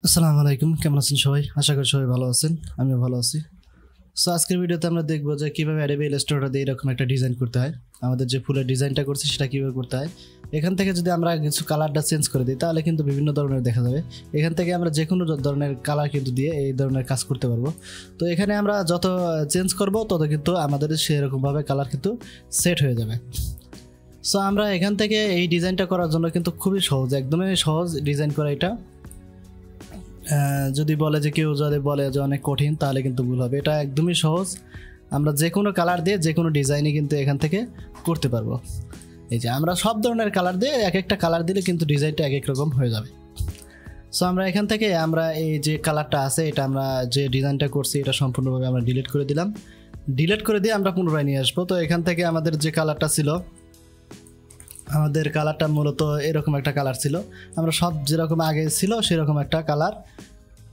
আসসালামু আলাইকুম, কেমন আছেন সবাই? আশা করি সবাই ভালো আছেন, আমিও ভালো আছি। সো আজকের ভিডিওতে আমরা দেখবো যে কীভাবে অ্যাডোবি ইলাস্ট্রেটর দিয়ে এরকম একটা ডিজাইন করতে হয়। আমাদের যে ফুলের ডিজাইনটা করছি সেটা কীভাবে করতে হয়। এখান থেকে যদি আমরা কিছু কালারটা চেঞ্জ করে দিই তাহলে কিন্তু বিভিন্ন ধরনের দেখা যাবে। এখান থেকে আমরা যে কোনো ধরনের কালার কিন্তু দিয়ে এই ধরনের কাজ করতে পারবো। তো এখানে আমরা যত চেঞ্জ করব তত কিন্তু আমাদের সেরকমভাবে কালার কিন্তু সেট হয়ে যাবে। সো আমরা এখান থেকে এই ডিজাইনটা করার জন্য কিন্তু খুবই সহজ, একদমই সহজ ডিজাইন করা এটা। যদি বলে যে কেউ যদি বলে যে অনেক কঠিন তাহলে কিন্তু ভুল হবে। এটা একদমই সহজ, আমরা যে কোনো কালার দিয়ে যে কোনো ডিজাইনই কিন্তু এখান থেকে করতে পারবো। এই যে আমরা সব ধরনের কালার দিয়ে এক একটা কালার দিলে কিন্তু ডিজাইনটা এক এক রকম হয়ে যাবে। সো আমরা এখান থেকে আমরা এই যে কালারটা আছে এটা আমরা যে ডিজাইনটা করছি এটা সম্পূর্ণভাবে আমরা ডিলিট করে দিলাম। ডিলিট করে দিয়ে আমরা পুনরায় নিয়ে আসবো। তো এখান থেকে আমাদের যে কালারটা ছিল, আমাদের কালারটা মূলত এরকম একটা কালার ছিল। আমরা সব যেরকম আগে ছিল সেরকম একটা কালার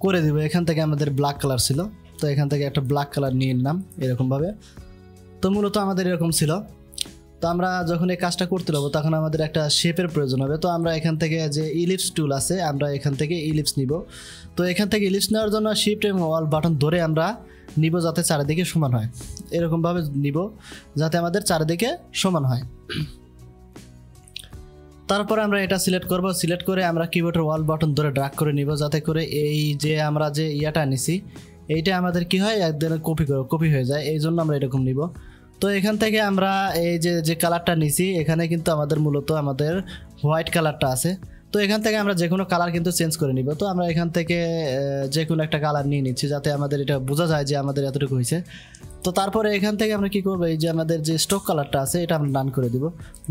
করে দিব। এখান থেকে আমাদের ব্ল্যাক কালার ছিল, তো এখান থেকে একটা ব্ল্যাক কালার নিয়ে নিলাম এরকমভাবে। তো মূলত আমাদের এরকম ছিল। তো আমরা যখন এই কাজটা করতে যাবো তখন আমাদের একটা শেপের প্রয়োজন হবে। তো আমরা এখান থেকে যে ইলিপস টুল আছে আমরা এখান থেকে ইলিপস নিব। তো এখান থেকে ইলিপস নেওয়ার জন্য শিফট এবং অল বাটন ধরে আমরা নিব যাতে চারিদিকে সমান হয়। এরকমভাবে নিব যাতে আমাদের চারিদিকে সমান হয়। তারপরে আমরা এটা সিলেক্ট করব। সিলেক্ট করে আমরা কিবোর্ডের ওয়াল বাটন ধরে ড্র্যাগ করে নিব যাতে করে এই যে আমরা যে ইয়াটা নিছি এইটা আমাদের কি হয় একদম কপি হয়ে যায়। এই জন্য আমরা এরকম নিব। তো এখান থেকে আমরা এই যে কালারটা নিছি এখানে কিন্তু আমাদের মূলত আমাদের হোয়াইট কালারটা আছে। তো এখান থেকে আমরা যে কোনো কালার কিন্তু চেঞ্জ করে নিব। তো আমরা এখান থেকে যে কোনো একটা কালার নিয়ে নিচ্ছি যাতে আমাদের এটা বোঝা যায় যে আমাদের এতটুকু হয়েছে। তো তারপরে এখান থেকে আমরা কি করবো, এই যে আমাদের যে স্টক কালারটা আছে এটা আমরা ডান করে দিব।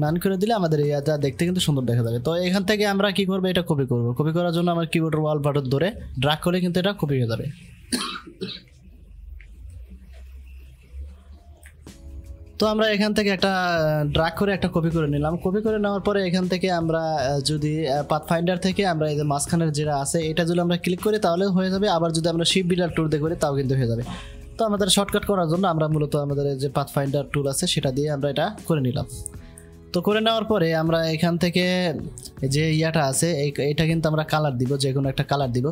ডান করে দিলে আমাদের এটা দেখতে কিন্তু সুন্দর দেখা যাবে। তো এখান থেকে আমরা কি করবো, এটা কপি করব। কপি করার জন্য আমার কিবোর্ডের ওয়াল বাটন ধরে ড্র্যাগ করে কিন্তু এটা কপি হয়ে যাবে। তো আমরা এখান থেকে একটা ড্র্যাগ করে একটা কপি করে নিলাম। কপি করে নেওয়ার পরে এখান থেকে আমরা যদি পাথফাইন্ডার থেকে আমরা এই যে মাঝখানের যেটা আছে এটা যদি আমরা ক্লিক করি তাহলে হয়ে যাবে। আবার যদি আমরা শিফট বিল্ডার টুল দিয়ে করি তাও কিন্তু হয়ে যাবে। তো আমাদের শর্টকাট করার জন্য আমরা মূলত আমাদের যে পাথফাইন্ডার টুল আছে সেটা দিয়ে আমরা এটা করে নিলাম। তো করে নেওয়ার পরে আমরা এখান থেকে যে ইয়াটা আছে এইটা কিন্তু আমরা কালার দিব, যে কোনো একটা কালার দিব।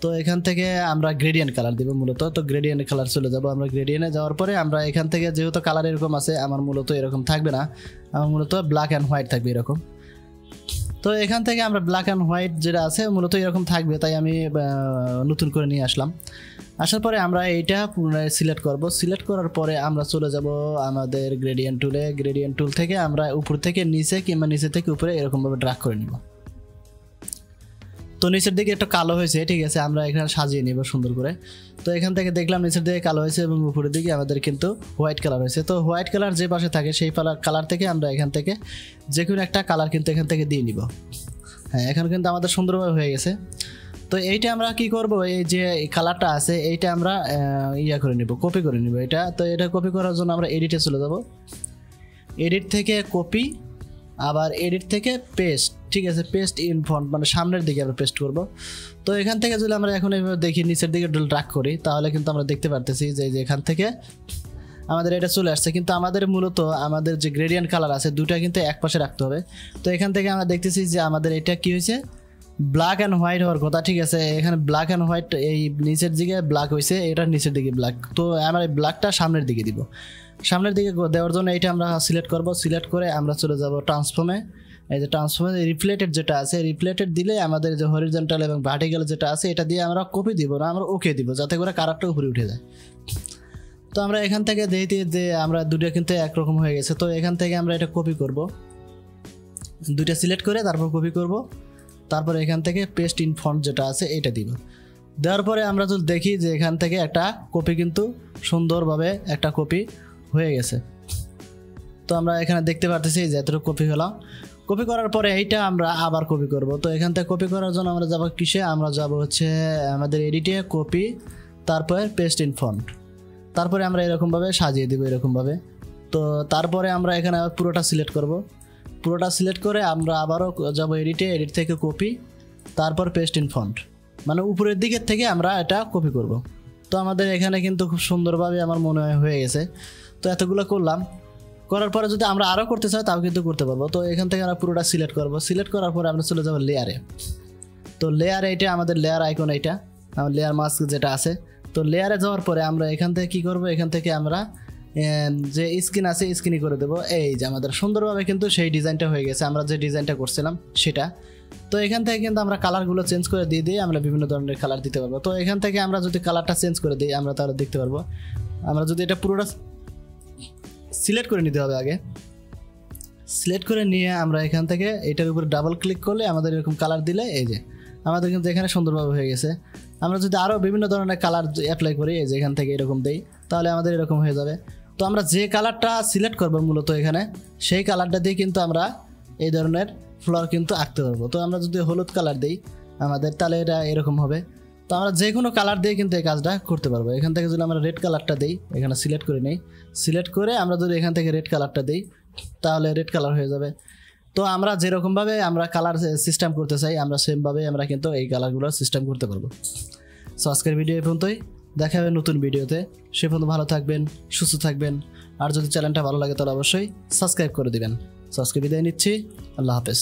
তো এখান থেকে আমরা গ্রেডিয়েন্ট কালার দিব মূলত। তো গ্রেডিয়েন্ট কালার চলে যাব। আমরা গ্রেডিয়েন্টে যাওয়ার পরে আমরা এখান থেকে যেহেতু কালার এরকম আছে আমার মূলত এরকম থাকবে না, আমার মূলত ব্ল্যাক অ্যান্ড হোয়াইট থাকবে এরকম। তো এখান থেকে আমরা ব্ল্যাক অ্যান্ড হোয়াইট যেটা আছে মূলত এরকম থাকবে, তাই আমি নতুন করে নিয়ে আসলাম। আসার পরে আমরা এইটা পুনরায় সিলেক্ট করব। সিলেক্ট করার পরে আমরা চলে যাব আমাদের গ্রেডিয়েন্ট টুলে। গ্রেডিয়েন্ট টুল থেকে আমরা উপর থেকে নিচে কিংবা নিচে থেকে উপরে এরকমভাবে ড্র্যাগ করে নিব। তো নিচের দিকে একটা কালো হয়েছে, ঠিক আছে, আমরা এখানে সাজিয়ে নিব সুন্দর করে। তো এখান থেকে দেখলাম নিচের দিকে কালো হয়েছে এবং উপরের দিকে আমাদের কিন্তু হোয়াইট কালার হয়েছে। তো হোয়াইট কালার যে পাশে থাকে সেই কালার থেকে আমরা এখান থেকে যে কোনো একটা কালার কিন্তু এখান থেকে দিয়ে নিব। হ্যাঁ, এখন কিন্তু আমাদের সুন্দরভাবে হয়ে গেছে। তো এইটা আমরা কি করব, এই যে কালারটা আছে এইটা আমরা ইয়া করে নিব, কপি করে নিব এটা। তো এটা কপি করার জন্য আমরা এডিটে চলে যাব। এডিট থেকে কপি, আবার এডিট থেকে পেস্ট, ঠিক আছে, পেস্ট ইন ফন্ট মানে সামনের দিকে আমরা পেস্ট করব। তো এখান থেকে যদি আমরা এখন এইভাবে দেখি নিচের দিকে ড্র্যাগ করি তাহলে কিন্তু আমরা দেখতে পারতেছি যে এখান থেকে আমাদের এটা চলে আসছে। কিন্তু আমাদের মূলত আমাদের যে গ্রেডিয়েন্ট কালার আছে দুটা কিন্তু এক পাশে রাখতে হবে। তো এখান থেকে আমরা দেখতেছি যে আমাদের এটা কি হয়েছে, ব্ল্যাক অ্যান্ড হোয়াইট হওয়ার কথা, ঠিক আছে। এখানে ব্ল্যাক অ্যান্ড হোয়াইট এই নিচের দিকে ব্ল্যাক হয়েছে, এটা নিচের দিকে ব্ল্যাক। তো আমরা এই ব্ল্যাকটা সামনের দিকে দিব। সামনের দিকে দেওয়ার জন্য এইটা আমরা সিলেক্ট করব। সিলেক্ট করে আমরা চলে যাব ট্রান্সফর্মে। এই যে ট্রান্সফর্মে রিফ্লেটেড যেটা আছে, রিফ্লেটেড দিলে আমাদের যে হরিজন্টাল এবং ভার্টিক্যাল যেটা আছে এটা দিয়ে আমরা কপি দিব না, আমরা ওকে দিব যাতে করে কালারটা উপরে উঠে যায়। তো আমরা এখান থেকে দেখি যে আমরা দুটো কিন্তু একরকম হয়ে গেছে। তো এখান থেকে আমরা এটা কপি করব, দুইটা সিলেক্ট করে তারপর কপি করব। তারপরে এখান থেকে পেস্ট ইন ফন্ট যেটা আছে এটা দিব। দেওয়ার পরে আমরা যদি দেখি যে এখান থেকে একটা কপি কিন্তু সুন্দরভাবে একটা কপি হয়ে গেছে। তো আমরা এখানে দেখতে পারতেছি যে এতটুকু কপি হলো। কপি করার পরে এইটা আমরা আবার কপি করব। তো এখান থেকে কপি করার জন্য আমরা যাব কিসে, আমরা যাব হচ্ছে আমাদের এডিটে, কপি, তারপরে পেস্ট ইন ফন্ট। তারপরে আমরা এরকমভাবে সাজিয়ে দেবো এরকমভাবে। তো তারপরে আমরা এখানে আবার পুরোটা সিলেক্ট করব। পুরোটা সিলেক্ট করে আমরা আবারও যাব এডিটে, এডিট থেকে কপি, তারপর পেস্ট ইন ফন্ট, মানে উপরের দিকের থেকে আমরা এটা কপি করব। তো আমাদের এখানে কিন্তু খুব সুন্দরভাবে আমার মনে হয় হয়ে গেছে। তো এতগুলো করলাম, করার পরে যদি আমরা আরও করতে চাই তাও কিন্তু করতে পারবো। তো এখান থেকে আমরা পুরোটা সিলেক্ট করব। সিলেক্ট করার পরে আমরা চলে যাবো লেয়ারে। তো লেয়ার এইটা আমাদের লেয়ার আইকন, এইটা আমার লেয়ার মাস্ক যেটা আছে। তো লেয়ারে যাওয়ার পরে আমরা এখান থেকে কী করবো, এখান থেকে আমরা যে স্ক্রিন আছে স্ক্রিনই করে দেবো। এই যে আমাদের সুন্দরভাবে কিন্তু সেই ডিজাইনটা হয়ে গেছে, আমরা যে ডিজাইনটা করছিলাম সেটা। তো এখান থেকে কিন্তু আমরা কালারগুলো চেঞ্জ করে দিয়ে আমরা বিভিন্ন ধরনের কালার দিতে পারবো। তো এখান থেকে আমরা যদি কালারটা চেঞ্জ করে দিই আমরা তাহলে দেখতে পারবো। আমরা যদি এটা পুরোটা সিলেক্ট করে নিতে হবে, আগে সিলেক্ট করে নিয়ে আমরা এখান থেকে এটার উপরে ডাবল ক্লিক করলে আমাদের এরকম কালার দিলে এই যে আমাদের কিন্তু এখানে সুন্দরভাবে হয়ে গেছে। আমরা যদি আরও বিভিন্ন ধরনের কালার অ্যাপ্লাই করি, এই যে এখান থেকে এরকম দেই, তাহলে আমাদের এরকম হয়ে যাবে। তো আমরা যে কালারটা সিলেক্ট করবো মূলত এখানে, সেই কালারটা দিয়ে কিন্তু আমরা এই ধরনের ফ্লোর কিন্তু আঁকতে পারবো। তো আমরা যদি হলুদ কালার দিই আমাদের, তাহলে এটা এরকম হবে। তো আমরা যে কোনো কালার দিয়ে কিন্তু এই কাজটা করতে পারবো। এখান থেকে যদি আমরা রেড কালারটা দিই, এখানে সিলেক্ট করে নিই, সিলেক্ট করে আমরা যদি এখান থেকে রেড কালারটা দিই তাহলে রেড কালার হয়ে যাবে। তো আমরা যেরকমভাবে আমরা কালার সিস্টেম করতে চাই আমরা সেমভাবে আমরা কিন্তু এই কালারগুলো সিস্টেম করতে পারবো। সো আজকের ভিডিও এই পর্যন্তই, দেখা হবে নতুন ভিডিওতে। সে পর্যন্ত ভালো থাকবেন, সুস্থ থাকবেন, আর যদি চ্যানেলটা ভালো লাগে তাহলে অবশ্যই সাবস্ক্রাইব করে দিবেন। সো আজকে বিদায় নিচ্ছি, আল্লাহ হাফেজ।